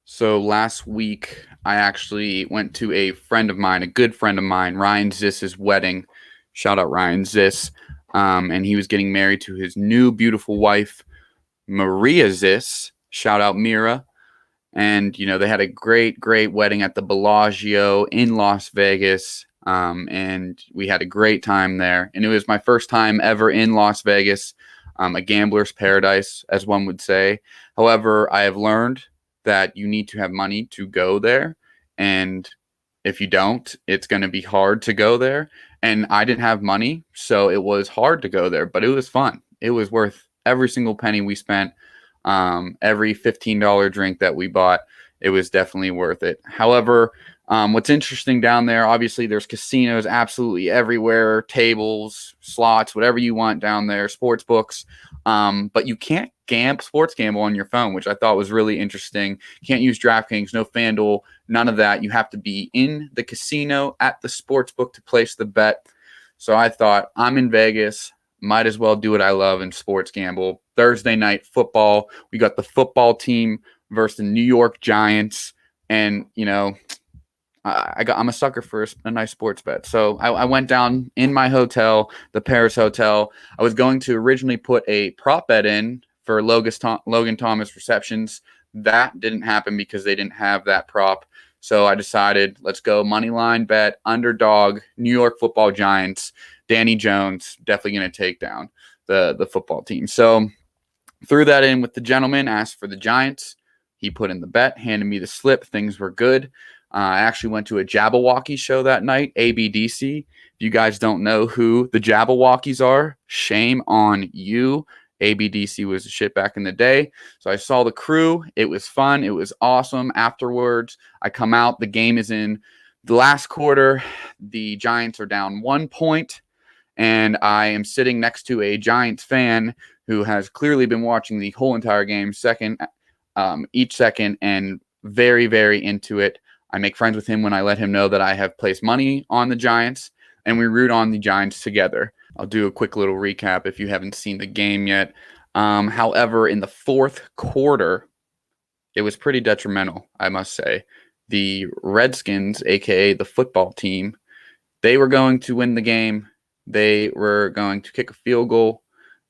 So last week, I actually went to a friend of mine, a good friend of mine, Ryan Ziss's wedding. Shout out Ryan Ziss. And he was getting married to his new beautiful wife, Maria Ziss. Shout out Mira. And, they had a great, great wedding at the Bellagio in Las Vegas. And we had a great time there. And it was my first time ever in Las Vegas, a gambler's paradise, as one would say. However, I have learned that you need to have money to go there. And if you don't, it's going to be hard to go there. And I didn't have money, so it was hard to go there, but it was fun. It was worth every single penny we spent, every $15 drink that we bought. It was definitely worth it. However, what's interesting down there, obviously there's casinos absolutely everywhere, tables, slots, whatever you want down there, sports books. But you can't sports gamble on your phone, which I thought was really interesting. Can't use DraftKings, no FanDuel, none of that. You have to be in the casino at the sports book to place the bet. So I thought, I'm in Vegas, might as well do what I love and sports gamble. Thursday night football, we got the football team versus the New York Giants. And, I'm a sucker for a nice sports bet. So I went down in my hotel, the Paris Hotel. I was going to originally put a prop bet in for Logan Thomas receptions. That didn't happen because they didn't have that prop. So I decided, let's go money line bet, underdog, New York Football Giants. Danny Jones definitely going to take down the football team. So threw that in with the gentleman, asked for the Giants. He put in the bet, handed me the slip. Things were good. I actually went to a Jabberwocky show that night, ABDC. If you guys don't know who the Jabberwockies are, shame on you. ABDC was the shit back in the day. So I saw the crew. It was fun. It was awesome. Afterwards, I come out. The game is in the last quarter. The Giants are down 1 point. And I am sitting next to a Giants fan who has clearly been watching the whole entire game, each second, and very, very into it. I make friends with him when I let him know that I have placed money on the Giants, and we root on the Giants together. I'll do a quick little recap if you haven't seen the game yet. However, in the fourth quarter, it was pretty detrimental, I must say. The Redskins, a.k.a. the football team, they were going to win the game. They were going to kick a field goal,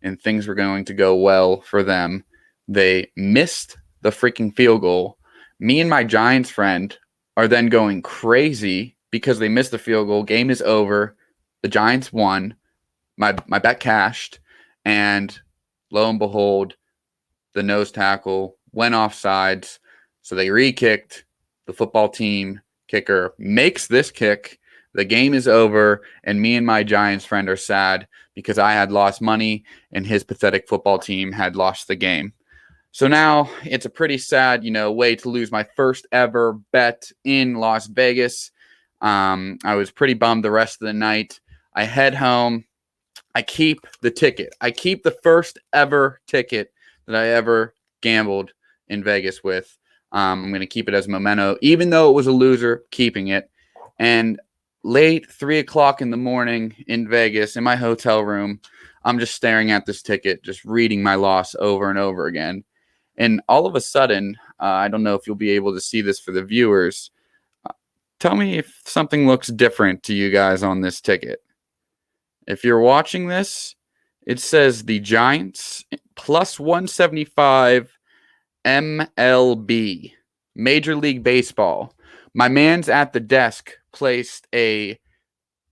and things were going to go well for them. They missed the freaking field goal. Me and my Giants friend are then going crazy because they missed the field goal. Game is over. The Giants won. My bet cashed, and lo and behold, the nose tackle went offsides. So they re-kicked. The football team kicker makes this kick. The game is over, and me and my Giants friend are sad because I had lost money and his pathetic football team had lost the game. So now it's a pretty sad, way to lose my first ever bet in Las Vegas. I was pretty bummed the rest of the night. I head home. I keep the ticket. I keep the first ever ticket that I ever gambled in Vegas with. I'm going to keep it as a memento, even though it was a loser, keeping it. And late 3 o'clock in the morning in Vegas in my hotel room, I'm just staring at this ticket, just reading my loss over and over again. And all of a sudden, I don't know if you'll be able to see this for the viewers. Tell me if something looks different to you guys on this ticket. If you're watching this, it says the Giants plus 175 MLB, Major League Baseball. My man's at the desk placed a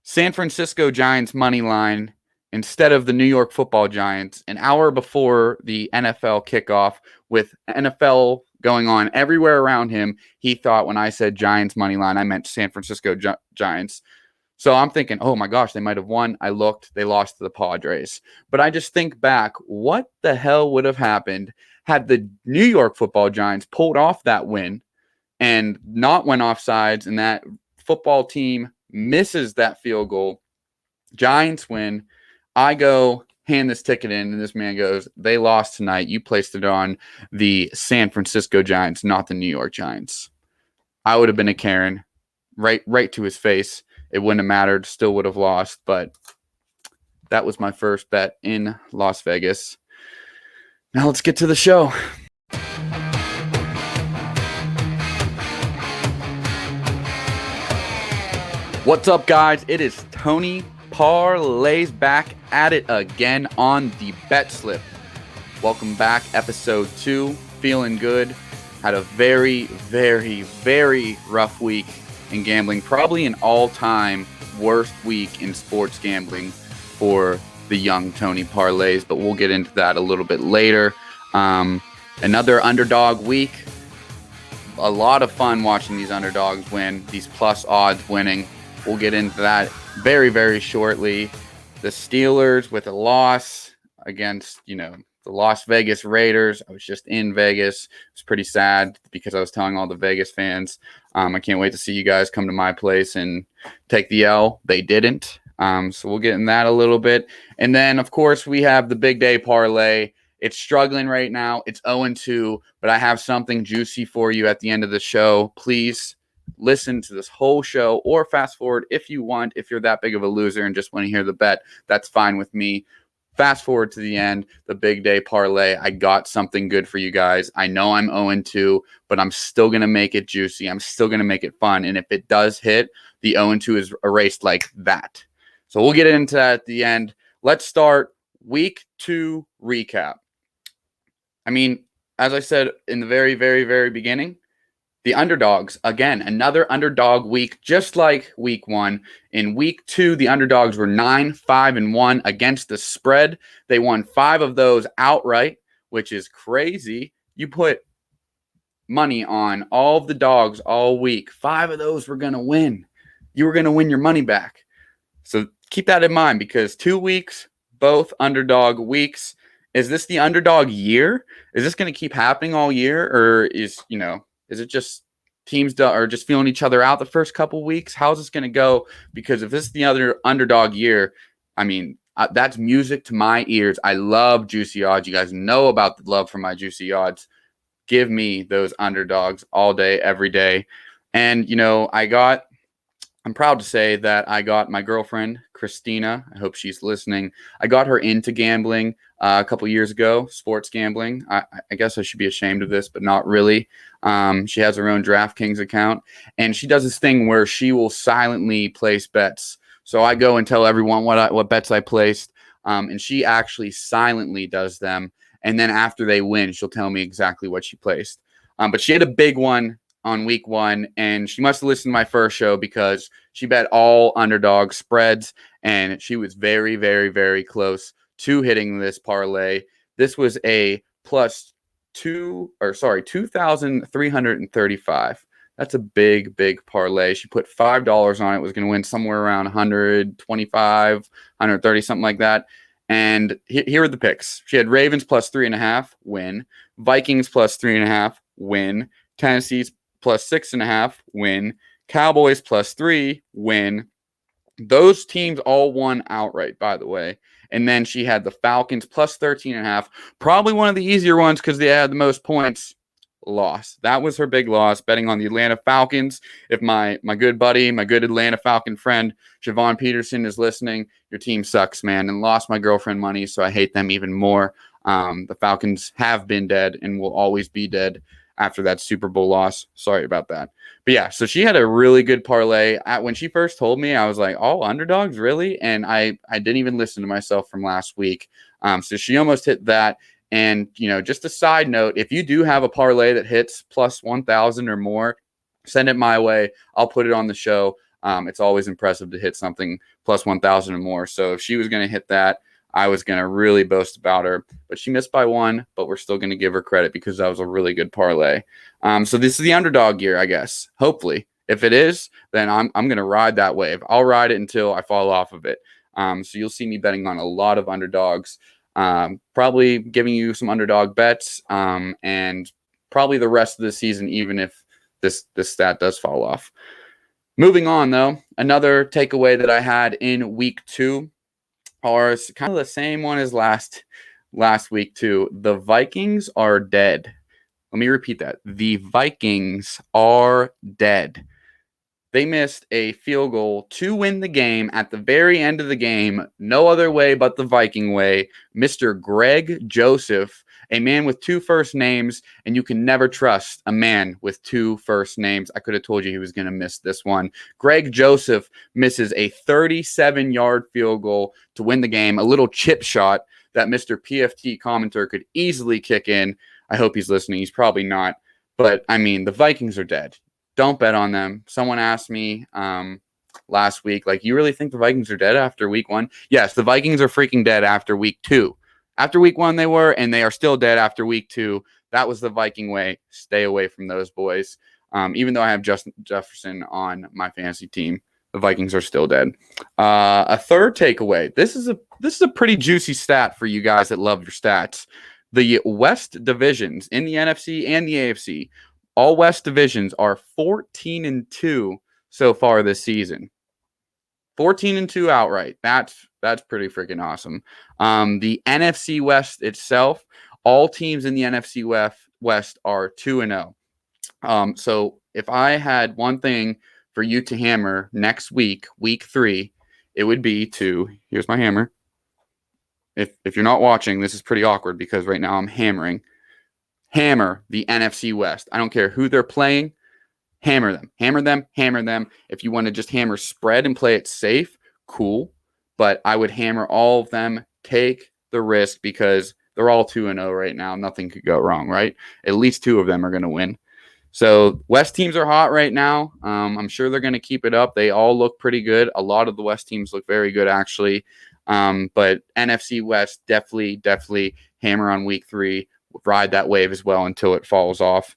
San Francisco Giants money line instead of the New York Football Giants an hour before the NFL kickoff, with NFL going on everywhere around him. He thought when I said Giants money line, I meant San Francisco Giants. So I'm thinking, oh my gosh, they might have won. I looked, they lost to the Padres. But I just think back, what the hell would have happened had the New York Football Giants pulled off that win and not went offsides, and that football team misses that field goal? Giants win. I go hand this ticket in, and this man goes, they lost tonight. You placed it on the San Francisco Giants, not the New York Giants. I would have been a Karen right to his face. It wouldn't have mattered, still would have lost, but that was my first bet in Las Vegas. Now let's get to the show. What's up, guys? It is Tony Parlays back at it again on the Bet Slip. Welcome back, episode 2. Feeling good. Had a very, very, very rough week in gambling. Probably an all-time worst week in sports gambling for the young Tony Parlays, but we'll get into that a little bit later. Another underdog week. A lot of fun watching these underdogs win, these plus odds winning. We'll get into that very, very shortly. The Steelers with a loss against, the Las Vegas Raiders. I was just in Vegas. It was pretty sad because I was telling all the Vegas fans, I can't wait to see you guys come to my place and take the L. They didn't. So we'll get in that a little bit. And then, of course, we have the Big Day Parlay. It's struggling right now. It's 0-2, but I have something juicy for you at the end of the show. Please listen to this whole show or fast forward if you want. If you're that big of a loser and just want to hear the bet, that's fine with me. Fast forward to the end, the Big Day Parlay. I got something good for you guys. I know I'm 0-2, but I'm still going to make it juicy. I'm still going to make it fun. And if it does hit, the 0-2 is erased like that. So we'll get into that at the end. Let's start week 2 recap. I mean, as I said in the very, very, very beginning, the underdogs, again, another underdog week, just like week 1. In week 2, the underdogs were 9-5-1 against the spread. They won 5 of those outright, which is crazy. You put money on all of the dogs all week. 5 of those were going to win. You were going to win your money back. So keep that in mind because 2 weeks, both underdog weeks. Is this the underdog year? Is this going to keep happening all year? Or is it just teams are just feeling each other out the first couple weeks? How's this going to go? Because if this is the other underdog year, I mean, that's music to my ears. I love juicy odds. You guys know about the love for my juicy odds. Give me those underdogs all day, every day. And, I'm proud to say that I got my girlfriend, Christina. I hope she's listening. I got her into gambling a couple years ago, sports gambling. I guess I should be ashamed of this, but not really. She has her own DraftKings account, and she does this thing where she will silently place bets. So I go and tell everyone what bets I placed, and she actually silently does them. And then after they win, she'll tell me exactly what she placed. But she had a big one on week 1, and she must have listened to my first show because she bet all underdog spreads, and she was very, very, very close to hitting this parlay. This was a plus 2,335. That's a big, big parlay. She put $5 on it. Was going to win somewhere around 125, 130, something like that. And here are the picks. She had Ravens plus 3.5 win, Vikings plus 3.5 win, Tennessee's plus 6.5 win, Cowboys plus 3 win. Those teams all won outright, by the way. And then she had the Falcons plus 13.5. Probably one of the easier ones because they had the most points. Loss. That was her big loss, betting on the Atlanta Falcons. If my good buddy, my good Atlanta Falcon friend, Javon Peterson, is listening, your team sucks, man, and lost my girlfriend money, so I hate them even more. The Falcons have been dead and will always be dead after that Super Bowl loss. Sorry about that. But yeah, so she had a really good parlay. When she first told me, I was like, oh, underdogs, really? And I didn't even listen to myself from last week. So she almost hit that. And, just a side note, if you do have a parlay that hits plus 1,000 or more, send it my way. I'll put it on the show. It's always impressive to hit something plus 1,000 or more. So if she was going to hit that, I was going to really boast about her. But she missed by 1, but we're still going to give her credit because that was a really good parlay. So this is the underdog year, I guess. Hopefully. If it is, then I'm going to ride that wave. I'll ride it until I fall off of it. So you'll see me betting on a lot of underdogs. Probably giving you some underdog bets, and probably the rest of the season, even if this stat does fall off. Moving on, though, another takeaway that I had in week 2 are kind of the same one as last week too. The Vikings are dead. Let me repeat that. The Vikings are dead. They missed a field goal to win the game at the very end of the game. No other way but the Viking way. Mr. Greg Joseph A man with two first names, and you can never trust a man with two first names. I could have told you he was going to miss this one. Greg Joseph misses a 37-yard field goal to win the game, a little chip shot that Mr. PFT commenter could easily kick in. I hope he's listening. He's probably not. But, I mean, the Vikings are dead. Don't bet on them. Someone asked me last week, like, you really think the Vikings are dead after week 1? Yes, the Vikings are freaking dead after week 2. After week 1 they were, and they are still dead after week 2. That was the Viking way. Stay away from those boys. Even though I have Justin Jefferson on my fantasy team, the Vikings are still dead. A third takeaway. This is a pretty juicy stat for you guys that love your stats. The West divisions in the NFC and the AFC, all West divisions are 14-2 so far this season. 14-2 outright. That's pretty freaking awesome. The NFC West itself, all teams in the NFC West are 2-0. So if I had one thing for you to hammer next week, week 3, it would be to, here's my hammer. If you're not watching, this is pretty awkward because right now I'm hammering. Hammer the NFC West. I don't care who they're playing. Hammer them. Hammer them. Hammer them. If you want to just hammer spread and play it safe, cool. But I would hammer all of them. Take the risk because they're all 2-0 right now. Nothing could go wrong, right? At least 2 of them are going to win. So West teams are hot right now. I'm sure they're going to keep it up. They all look pretty good. A lot of the West teams look very good, actually. But NFC West, definitely hammer on week 3. Ride that wave as well until it falls off.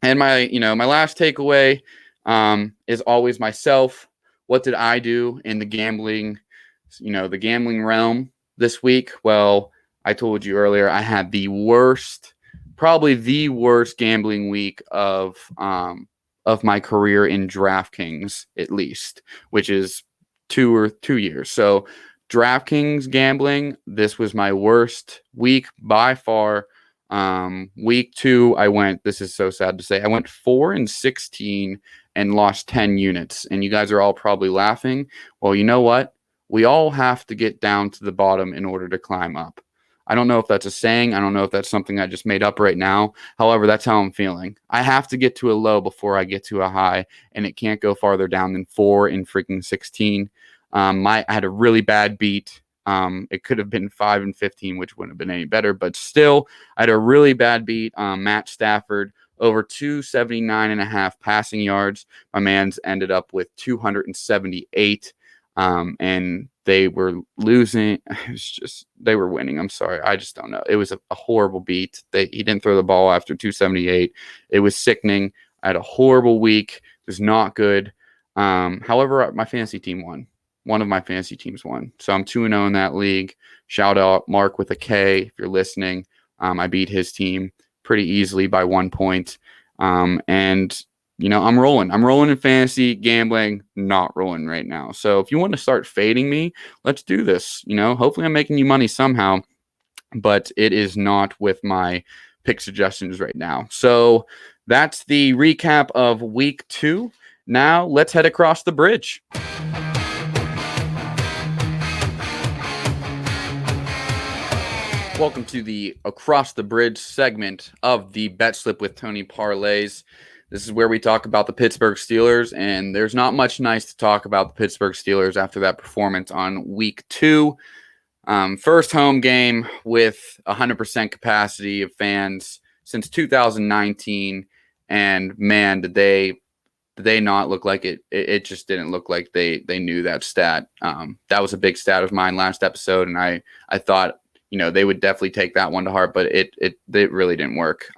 And my last takeaway is always myself. What did I do in the gambling realm this week? Well, I told you earlier I had probably the worst gambling week of my career in DraftKings, at least, which is 2 years. So DraftKings gambling, this was my worst week by far. Week 2, this is so sad to say, I went 4-16 and lost 10 units. And you guys are all probably laughing. Well, you know what? We all have to get down to the bottom in order to climb up. I don't know if that's a saying. I don't know if that's something I just made up right now. However, that's how I'm feeling. I have to get to a low before I get to a high, and it can't go farther down than 4-16. I had a really bad beat. It could have been 5-15, which wouldn't have been any better, but still, I had a really bad beat. Matt Stafford over 279.5 passing yards. My man's ended up with 278, and they were losing. They were winning. I'm sorry. I just don't know. It was a horrible beat. He didn't throw the ball after 278. It was sickening. I had a horrible week. It was not good. However, my fantasy team won. One of my fantasy teams won. So I'm 2-0 in that league. Shout out Mark with a K if you're listening. I beat his team pretty easily by 1 point. And, I'm rolling. I'm rolling in fantasy gambling, not rolling right now. So if you want to start fading me, let's do this. Hopefully I'm making you money somehow, but it is not with my pick suggestions right now. So that's the recap of week 2. Now let's head across the bridge. Welcome to the Across the Bridge segment of the Bet Slip with Tony Parlays. This is where we talk about the Pittsburgh Steelers, and there's not much nice to talk about the Pittsburgh Steelers after that performance on week 2. First home game with 100% capacity of fans since 2019, and man, did they not look like it? It just didn't look like they knew that stat. That was a big stat of mine last episode, and I thought, they would definitely take that one to heart, but it really didn't work.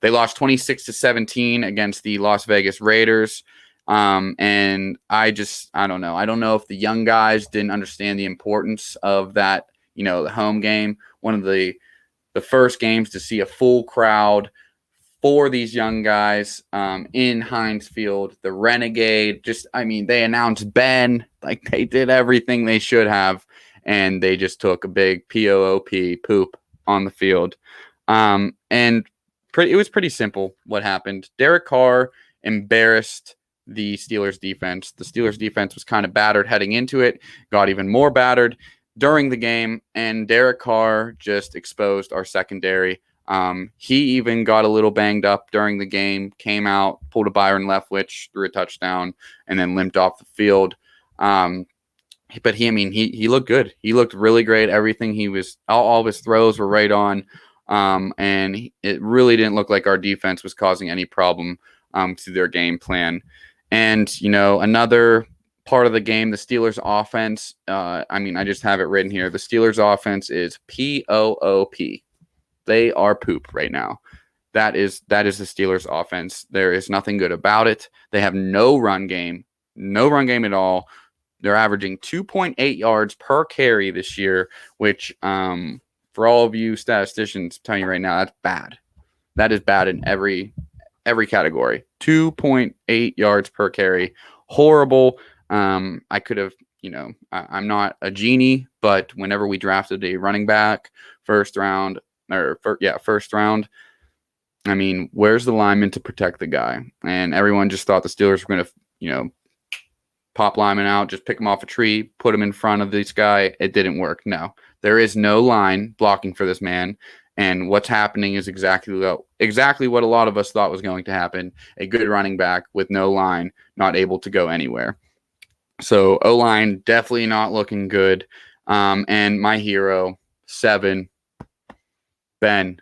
They lost 26-17 against the Las Vegas Raiders. And I don't know. I don't know if the young guys didn't understand the importance of that, the home game, one of the first games to see a full crowd for these young guys in Heinz Field, the Renegade. They announced Ben, like they did everything they should have. And they just took a big poop on the field. And it was pretty simple what happened. Derek Carr embarrassed the Steelers defense. The Steelers defense was kind of battered heading into it, got even more battered. during the game, and Derek Carr just exposed our secondary. He even got a little banged up during the game, came out, pulled a Byron Leftwich, threw a touchdown, and then limped off the field. But he looked good. He looked really great. Everything all of his throws were right on. And it really didn't look like our defense was causing any problem to their game plan. And, another part of the game, the Steelers offense, I just have it written here. The Steelers offense is POOP. They are poop right now. That is the Steelers offense. There is nothing good about it. They have no run game at all. They're averaging 2.8 yards per carry this year, which for all of you statisticians, I'm telling you right now, that's bad. That is bad in every category. 2.8 yards per carry. Horrible. I could have, I'm not a genie, but whenever we drafted a running back first round, I mean, where's the lineman to protect the guy? And everyone just thought the Steelers were going to, pop lineman out, just pick him off a tree, put him in front of this guy. It didn't work. No, there is no line blocking for this man. And what's happening is exactly what a lot of us thought was going to happen. A good running back with no line, not able to go anywhere. So O-line definitely not looking good. And my hero, 7, Ben,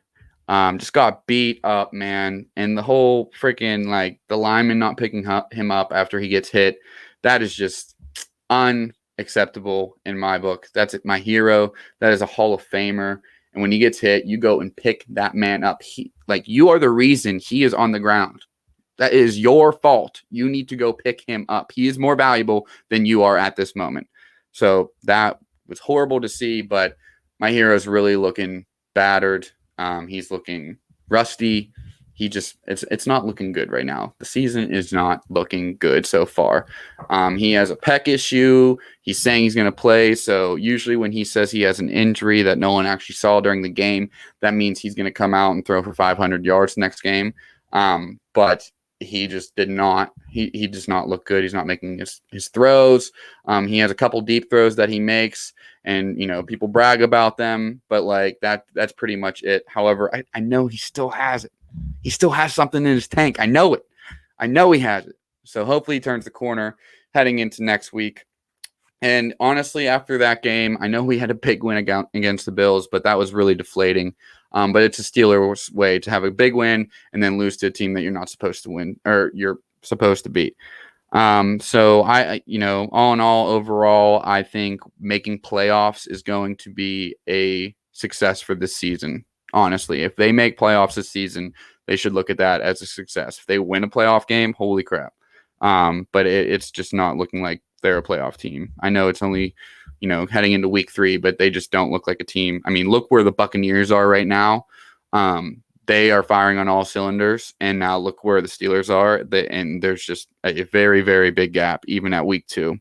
just got beat up, man. And the whole freaking, the lineman not picking him up after he gets hit, that is just unacceptable in my book. That's my hero. That is a Hall of Famer. And when he gets hit, you go and pick that man up. You are the reason he is on the ground. That is your fault. You need to go pick him up. He is more valuable than you are at this moment. So that was horrible to see, but my hero is really looking battered. He's looking rusty. It's not looking good right now. The season is not looking good so far. He has a pec issue. He's saying he's going to play. So usually when he says he has an injury that no one actually saw during the game, that means he's going to come out and throw for 500 yards next game. But he just did not. He does not look good. He's not making his throws. He has a couple deep throws that he makes, and people brag about them, but that's pretty much it. However, I know he still has it. He still has something in his tank. I know it. I know he has it. So hopefully he turns the corner heading into next week. And honestly, after that game, I know we had a big win against the Bills, but that was really deflating. But it's a Steelers way to have a big win and then lose to a team that you're not supposed to win or you're supposed to beat. So all in all, overall, I think making playoffs is going to be a success for this season. Honestly, if they make playoffs this season, they should look at that as a success. If they win a playoff game, holy crap. But it's just not looking like they're a playoff team. I know it's only, heading into week 3, but they just don't look like a team. I mean, look where the Buccaneers are right now. They are firing on all cylinders, and now look where the Steelers are. And there's just a very, very big gap, even at week 2.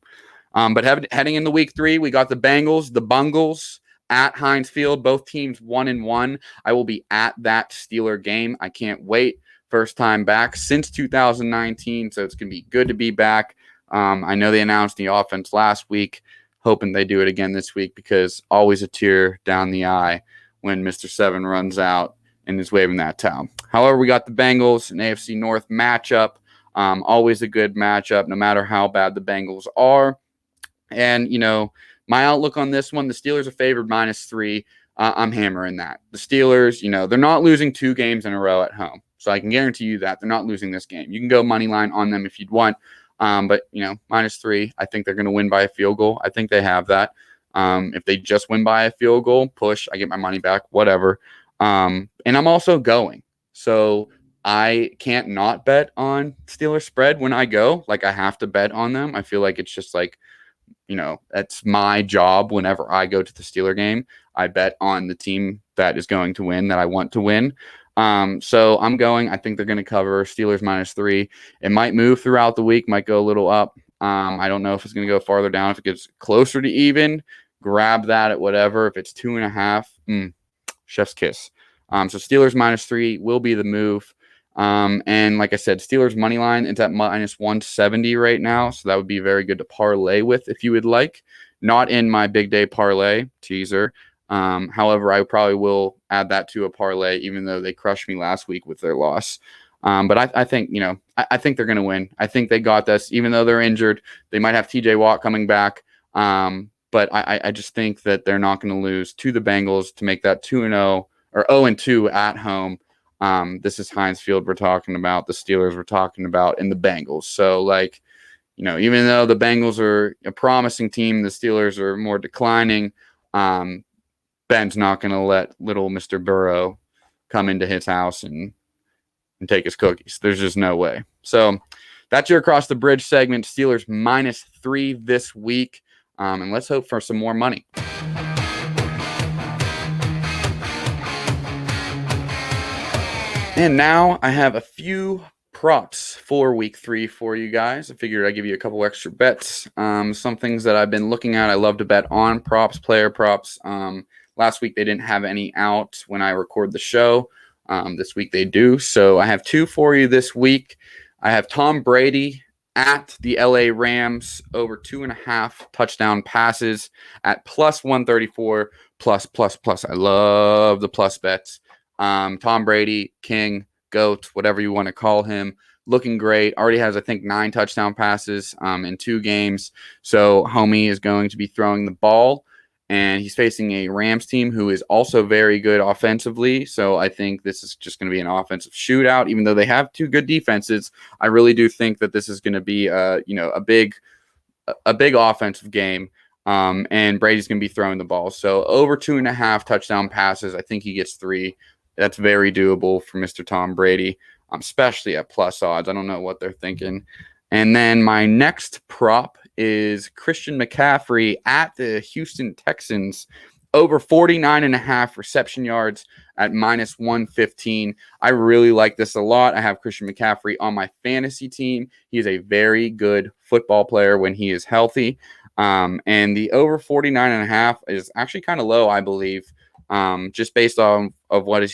But heading into week 3, we got the Bengals, the Bungles at Heinz Field. Both teams 1-1. I will be at that Steeler game. I can't wait. First time back since 2019, so it's going to be good to be back. I know they announced the offense last week, hoping they do it again this week, because always a tear down the eye when Mr. 7 runs out and is waving that towel. However, we got the Bengals, an AFC North matchup. Always a good matchup, no matter how bad the Bengals are. And, my outlook on this one, the Steelers are favored -3. I'm hammering that. The Steelers, they're not losing 2 games in a row at home. So I can guarantee you that they're not losing this game. You can go money line on them if you'd want. But, -3, I think they're going to win by a field goal. I think they have that. If they just win by a field goal, push, I get my money back, whatever. And I'm also going. So I can't not bet on Steelers spread when I go. I have to bet on them. I feel like it's just that's my job whenever I go to the Steeler game. I bet on the team that is going to win, that I want to win. So I'm going. I think they're going to cover Steelers -3. It might move throughout the week, might go a little up. I don't know if it's going to go farther down. If it gets closer to even, grab that at whatever. If it's 2.5, chef's kiss. So Steelers -3 will be the move. And like I said, Steelers money line, it's at -170 right now. So that would be very good to parlay with if you would like. Not in my big day parlay teaser. However, I probably will add that to a parlay, even though they crushed me last week with their loss. But I think, I think they're going to win. I think they got this, even though they're injured. They might have TJ Watt coming back. But I just think that they're not going to lose to the Bengals to make that 2-0 or 0-2 at home. This is Heinz Field we're talking about, the Steelers we're talking about, and the Bengals. So, even though the Bengals are a promising team, the Steelers are more declining. Ben's not going to let little Mr. Burrow come into his house and take his cookies. There's just no way. So that's your Across the Bridge segment. Steelers -3 this week. And let's hope for some more money. And now I have a few props for week 3 for you guys. I figured I'd give you a couple extra bets. Some things that I've been looking at. I love to bet on props, player props. Last week they didn't have any out when I record the show. This week they do. So I have 2 for you this week. I have Tom Brady at the LA Rams over 2.5 touchdown passes at +134 plus. I love the plus bets. Tom Brady, King, GOAT, whatever you want to call him, looking great. Already has, I think, 9 touchdown passes in 2 games. So homie is going to be throwing the ball. And he's facing a Rams team who is also very good offensively. So I think this is just going to be an offensive shootout. Even though they have 2 good defenses, I really do think that this is going to be a big offensive game. And Brady's going to be throwing the ball. So over 2.5 touchdown passes. I think he gets 3. That's very doable for Mr. Tom Brady, especially at plus odds. I don't know what they're thinking. And then my next prop is Christian McCaffrey at the Houston Texans over 49.5 reception yards at -115. I really like this a lot. I have Christian McCaffrey on my fantasy team. He is a very good football player when he is healthy. And the over 49.5 is actually kind of low, I believe. Just based on what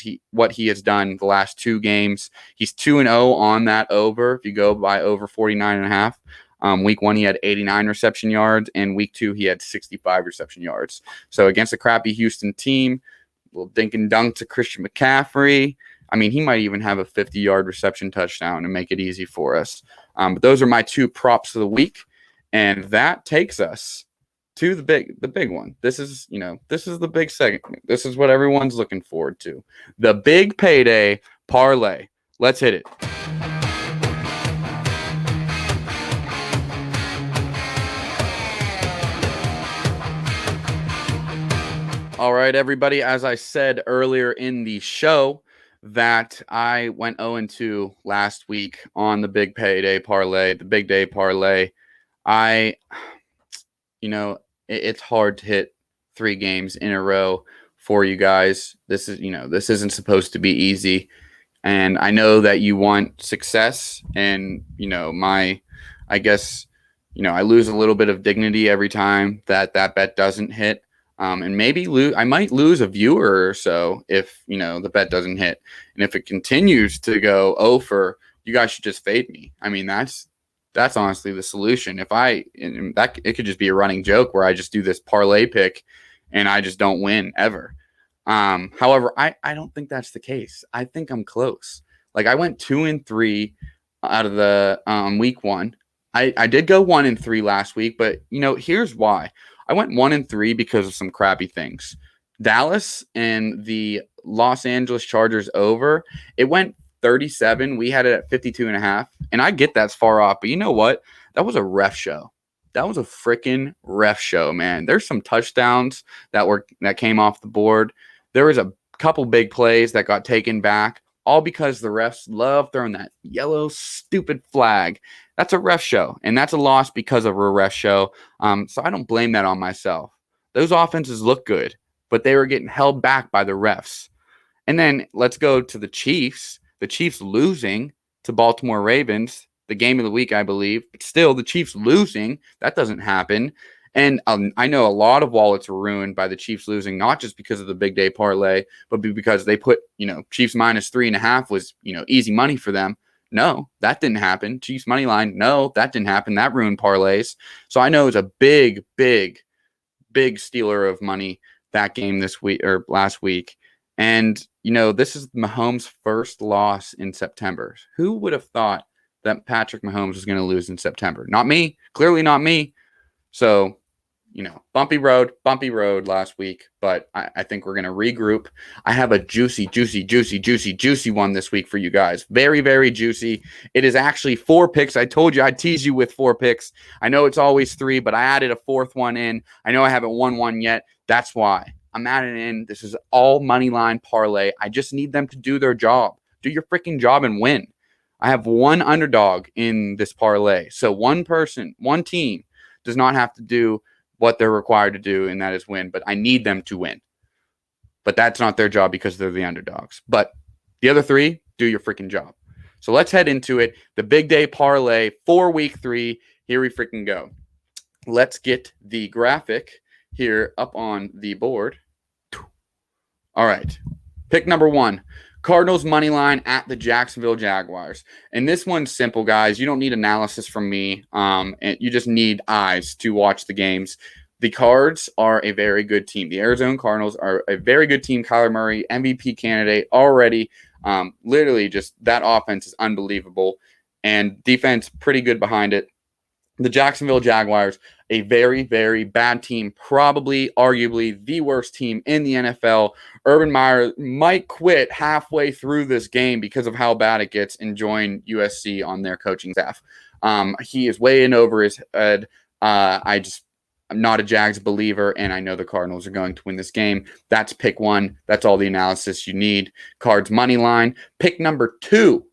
he has done the last 2 games. He's 2-0 on that over. If you go by over 49.5, week 1 he had 89 reception yards, and week 2 he had 65 reception yards. So against a crappy Houston team, little dink and dunk to Christian McCaffrey. I mean, he might even have a 50-yard reception touchdown and make it easy for us. But those are my 2 props of the week, and that takes us to the big one. This is the big segment. This is what everyone's looking forward to. The big payday parlay. Let's hit it. All right, everybody. As I said earlier in the show, that I went 0-2 last week on the big payday parlay, the big day parlay. It's hard to hit 3 games in a row for you guys. This isn't supposed to be easy. And I know that you want success. And, I guess, I lose a little bit of dignity every time that bet doesn't hit. And maybe I might lose a viewer or so if, the bet doesn't hit. And if it continues to go over, you guys should just fade me. I mean, that's honestly the solution. It could just be a running joke where I just do this parlay pick and I just don't win ever. However, I don't think that's the case. I think I'm close. I went 2-3 out of the week 1. I did go 1-3 last week, but here's why. I went 1-3 because of some crappy things. Dallas and the Los Angeles Chargers over, it went 37. We had it at 52.5. And I get that's far off, but you know what? That was a ref show. That was a freaking ref show, man. There's some touchdowns that came off the board. There was a couple big plays that got taken back, all because the refs love throwing that yellow stupid flag. That's a ref show, and that's a loss because of a ref show. So I don't blame that on myself. Those offenses look good, but they were getting held back by the refs. And then let's go to the Chiefs. The Chiefs losing to Baltimore Ravens, the game of the week, I believe. But still, the Chiefs losing, that doesn't happen. And I know a lot of wallets were ruined by the Chiefs losing, not just because of the big day parlay, but because they put, Chiefs -3.5 was, easy money for them. No, that didn't happen. Chiefs money line, no, that didn't happen. That ruined parlays. So I know it's a big, big big stealer of money that game this week or last week. And, this is Mahomes' first loss in September. Who would have thought that Patrick Mahomes was going to lose in September? Not me. Clearly not me. So, bumpy road last week, but I think we're going to regroup. I have a juicy one this week for you guys. Very, very juicy. It is actually 4 picks. I told you I'd tease you with 4 picks. I know it's always 3, but I added a 4th one in. I know I haven't won one yet. That's why I'm adding in. This is all money line parlay. I just need them to do their job. Do your freaking job and win. I have one underdog in this parlay. So one team does not have to do what they're required to do, and that is win. But I need them to win. But that's not their job because they're the underdogs. But the other 3, do your freaking job. So let's head into it. The Big Day Parlay for Week 3. Here we freaking go. Let's get the graphic here up on the board. All right. Pick number 1. Cardinals money line at the Jacksonville Jaguars. And this one's simple, guys. You don't need analysis from me. And you just need eyes to watch the games. The Cards are a very good team. The Arizona Cardinals are a very good team. Kyler Murray, MVP candidate already. Literally just that offense is unbelievable. And defense pretty good behind it. The Jacksonville Jaguars, a very, very bad team, probably, arguably, the worst team in the NFL. Urban Meyer might quit halfway through this game because of how bad it gets and join USC on their coaching staff. He is way in over his head. I'm not a Jags believer, and I know the Cardinals are going to win this game. That's pick 1. That's all the analysis you need. Cards money line. Pick number 2.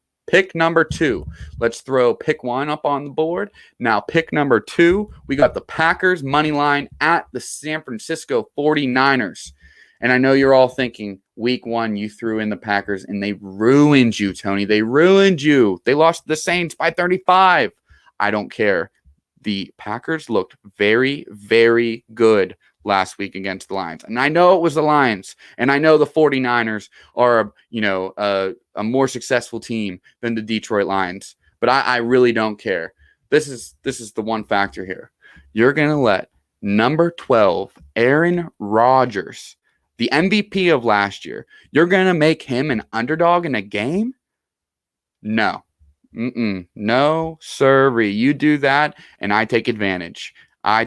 Let's throw pick 1 up on the board. Now, pick number 2, we got the Packers money line at the San Francisco 49ers. And I know you're all thinking, week 1, you threw in the Packers, and they ruined you, Tony. They ruined you. They lost to the Saints by 35. I don't care. The Packers looked very, very good last week against the Lions. And I know it was the Lions, and I know the 49ers are, a more successful team than the Detroit Lions. But I really don't care. This is the one factor here. You're going to let number 12, Aaron Rodgers, the MVP of last year, you're going to make him an underdog in a game? No. No, sirree. You do that, and I take advantage. I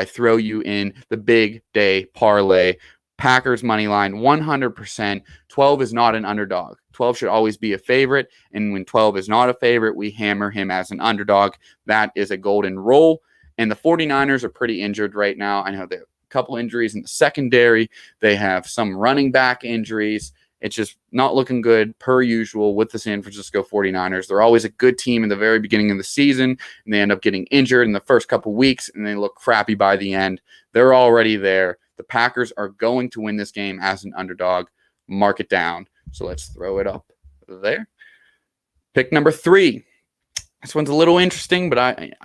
throw you in the Big Day Parlay. Packers money line, 100%. 12 is not an underdog. 12 should always be a favorite. And when 12 is not a favorite, we hammer him as an underdog. That is a golden rule. And the 49ers are pretty injured right now. I know they have a couple injuries in the secondary. They have some running back injuries. It's just not looking good per usual with the San Francisco 49ers. They're always a good team in the very beginning of the season, and they end up getting injured in the first couple weeks, and they look crappy by the end. They're already there. The Packers are going to win this game as an underdog. Mark it down. So let's throw it up there. Pick number 3. This one's a little interesting, but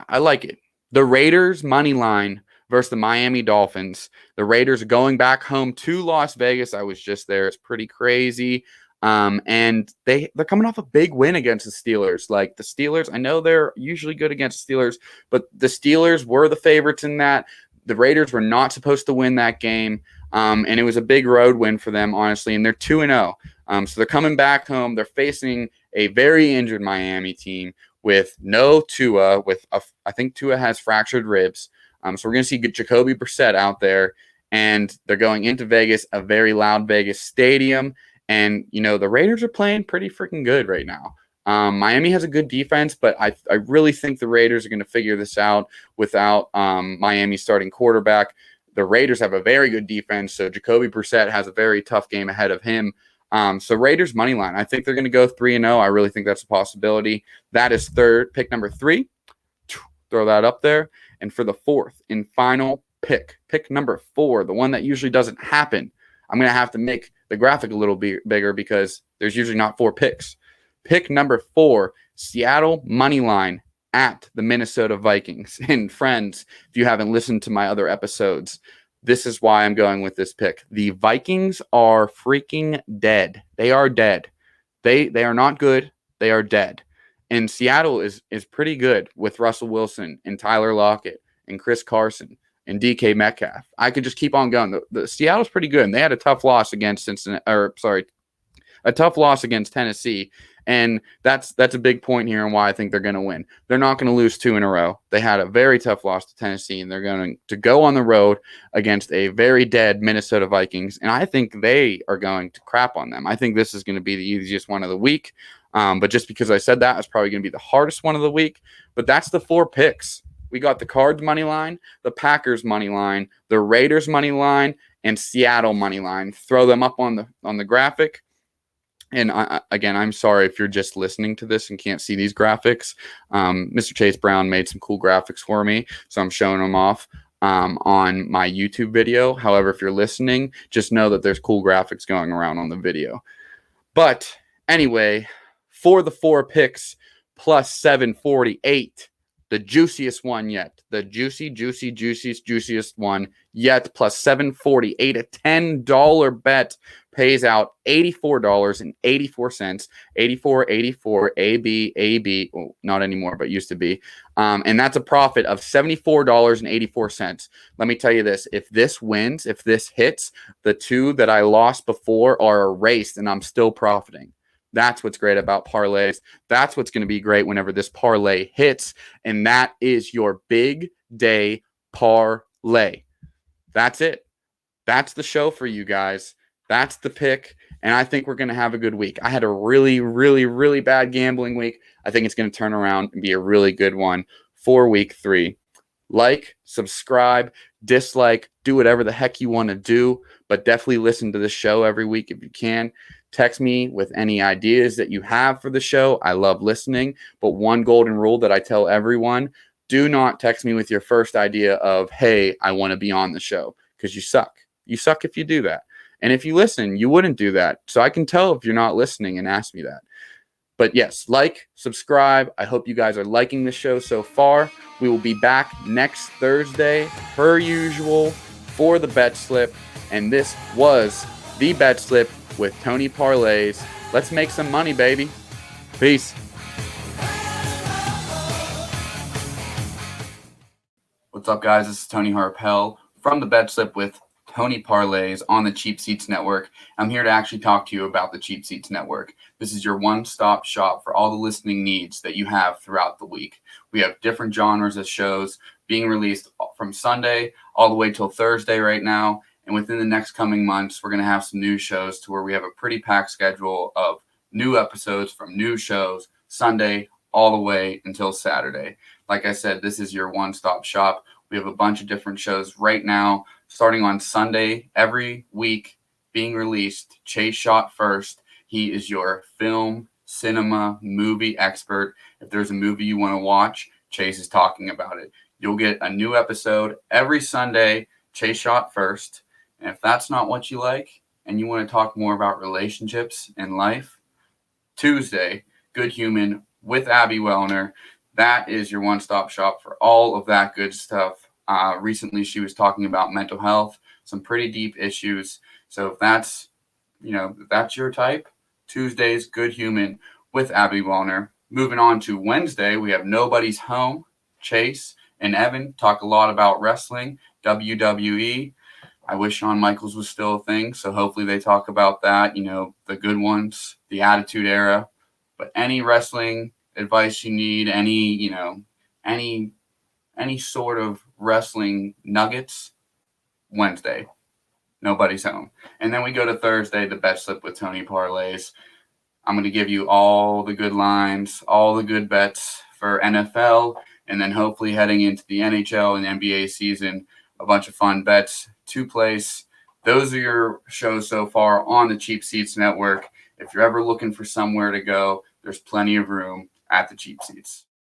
I like it. The Raiders money line versus the Miami Dolphins. The Raiders are going back home to Las Vegas. I was just there. It's pretty crazy. And they're coming off a big win against the Steelers. Like the Steelers, I know they're usually good against the Steelers, but the Steelers were the favorites in that. The Raiders were not supposed to win that game. And it was a big road win for them, honestly. And they're 2-0. So they're coming back home. They're facing a very injured Miami team with no Tua. I think Tua has fractured ribs. So we're going to see Jacoby Brissett out there. And they're going into Vegas, a very loud Vegas stadium. And, the Raiders are playing pretty freaking good right now. Miami has a good defense, but I really think the Raiders are going to figure this out without Miami's starting quarterback. The Raiders have a very good defense, so Jacoby Brissett has a very tough game ahead of him. So Raiders money line, I think they're going to go 3-0. I really think that's a possibility. That is pick number 3. Throw that up there. And for the 4th and final pick number 4, the one that usually doesn't happen, I'm going to have to make the graphic a little bigger because there's usually not 4 picks. Pick number 4, Seattle money line at the Minnesota Vikings. And friends, if you haven't listened to my other episodes, this is why I'm going with this pick. The Vikings are freaking dead. They are dead. They are not good. They are dead. And Seattle is pretty good with Russell Wilson and Tyler Lockett and Chris Carson and DK Metcalf. I could just keep on going. The Seattle's pretty good, and they had a tough loss against a tough loss against Tennessee. And that's a big point here and why I think they're going to win. They're not going to lose 2 in a row. They had a very tough loss to Tennessee, and they're going to go on the road against a very dead Minnesota Vikings. And I think they are going to crap on them. I think this is going to be the easiest one of the week. But just because I said that, it's probably going to be the hardest one of the week. But that's the 4 picks. We got the Cards money line, the Packers money line, the Raiders money line, and Seattle money line. Throw them up on the graphic. And again, I'm sorry if you're just listening to this and can't see these graphics. Mr. Chase Brown made some cool graphics for me, so I'm showing them off on my YouTube video. However, if you're listening, just know that there's cool graphics going around on the video. But anyway, for the 4 picks plus 748, the juiciest one yet, the juiciest one yet, plus 748, a $10 bet pays out $84.84, 84.84 AB, well, not anymore, but used to be. And that's a profit of $74.84. Let me tell you this, if this wins, if this hits, the 2 that I lost before are erased and I'm still profiting. That's what's great about parlays. That's what's going to be great whenever this parlay hits. And that is your Big Day Parlay. That's it. That's the show for you guys. That's the pick. And I think we're going to have a good week. I had a really, really, really bad gambling week. I think it's going to turn around and be a really good one for week 3. Like, subscribe, dislike, do whatever the heck you want to do. But definitely listen to the show every week if you can. Text me with any ideas that you have for the show. I love listening. But one golden rule that I tell everyone, do not text me with your first idea of, hey, I want to be on the show, because you suck. You suck if you do that. And if you listen, you wouldn't do that. So I can tell if you're not listening and ask me that. But yes, like, subscribe. I hope you guys are liking the show so far. We will be back next Thursday, per usual, for the bet slip. And this was the bet slip with Tony Parlays. Let's make some money, baby. Peace. What's up, guys? This is Tony Harpel from the bet slip with Tony Parlays on the Cheap Seats Network. I'm here to actually talk to you about the Cheap Seats Network. This is your one-stop shop for all the listening needs that you have throughout the week. We have different genres of shows being released from Sunday all the way till Thursday right now. And within the next coming months, we're going to have some new shows to where we have a pretty packed schedule of new episodes from new shows Sunday all the way until Saturday. Like I said, this is your one-stop shop. We have a bunch of different shows right now, starting on Sunday every week being released. Chase Shot First. He is your film, cinema, movie expert. If there's a movie you want to watch, Chase is talking about it. You'll get a new episode every Sunday, Chase Shot First. And if that's not what you like and you want to talk more about relationships and life, Tuesday, Good Human with Abby Wellner. That is your one-stop shop for all of that good stuff. Recently, she was talking about mental health, some pretty deep issues. So if that's your type, Tuesday's Good Human with Abby Wellner. Moving on to Wednesday, we have Nobody's Home. Chase and Evan talk a lot about wrestling, WWE. I wish Shawn Michaels was still a thing, so hopefully they talk about that, the good ones, the Attitude Era. But any wrestling advice you need, any sort of wrestling nuggets, Wednesday, Nobody's Home. And then we go to Thursday, the bet slip with Tony Parlays. I'm going to give you all the good lines, all the good bets for NFL, and then hopefully heading into the NHL and NBA season, a bunch of fun bets to place. Those are your shows so far on the Cheap Seats Network. If you're ever looking for somewhere to go, there's plenty of room at the Cheap Seats.